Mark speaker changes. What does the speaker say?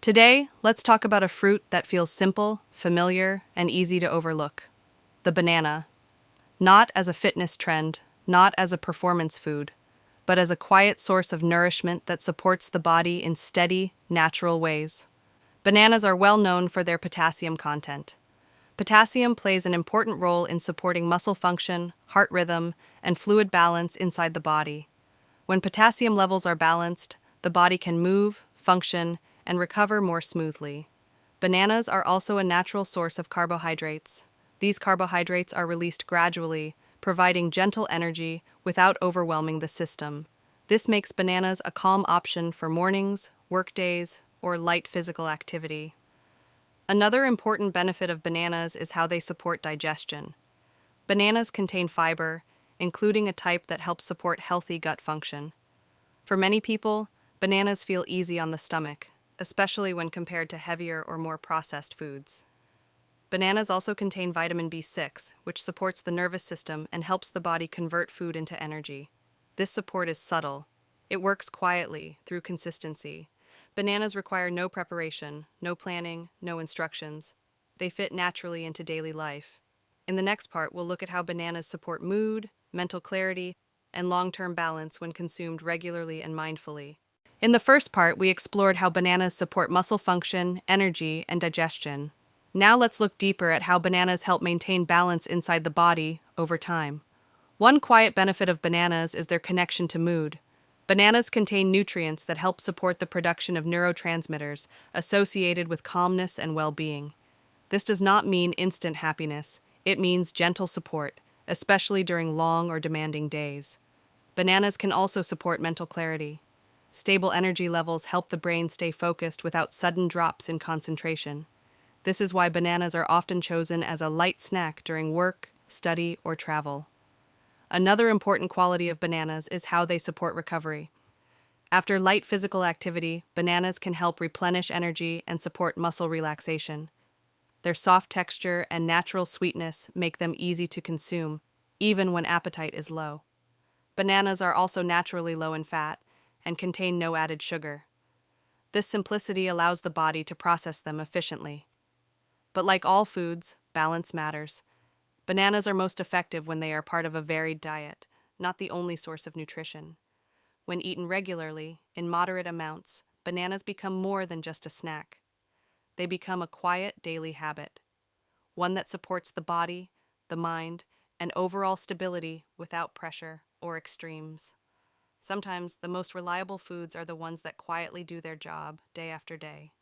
Speaker 1: Today, let's talk about a fruit that feels simple, familiar, and easy to overlook: the banana. Not as a fitness trend, not as a performance food, but as a quiet source of nourishment that supports the body in steady, natural ways. Bananas are well known for their potassium content. Potassium plays an important role in supporting muscle function, heart rhythm, and fluid balance inside the body. When potassium levels are balanced, the body can move, function, and recover more smoothly. Bananas are also a natural source of carbohydrates. These carbohydrates are released gradually, providing gentle energy without overwhelming the system. This makes bananas a calm option for mornings, workdays, or light physical activity. Another important benefit of bananas is how they support digestion. Bananas contain fiber, including a type that helps support healthy gut function. For many people, bananas feel easy on the stomach, especially when compared to heavier or more processed foods. Bananas also contain vitamin B6, which supports the nervous system and helps the body convert food into energy. This support is subtle. It works quietly, through consistency. Bananas require no preparation, no planning, no instructions. They fit naturally into daily life. In the next part, we'll look at how bananas support mood, mental clarity, and long-term balance when consumed regularly and mindfully. In the first part, we explored how bananas support muscle function, energy, and digestion. Now let's look deeper at how bananas help maintain balance inside the body over time. One quiet benefit of bananas is their connection to mood. Bananas contain nutrients that help support the production of neurotransmitters associated with calmness and well-being. This does not mean instant happiness. It means gentle support, especially during long or demanding days. Bananas can also support mental clarity. Stable energy levels help the brain stay focused without sudden drops in concentration. This is why bananas are often chosen as a light snack during work, study, or travel. Another important quality of bananas is how they support recovery. After light physical activity, bananas can help replenish energy and support muscle relaxation. Their soft texture and natural sweetness make them easy to consume, even when appetite is low. Bananas are also naturally low in fat and contain no added sugar. This simplicity allows the body to process them efficiently. But like all foods, balance matters. Bananas are most effective when they are part of a varied diet, not the only source of nutrition. When eaten regularly, in moderate amounts, bananas become more than just a snack. They become a quiet daily habit, one that supports the body, the mind, and overall stability without pressure or extremes. Sometimes the most reliable foods are the ones that quietly do their job day after day.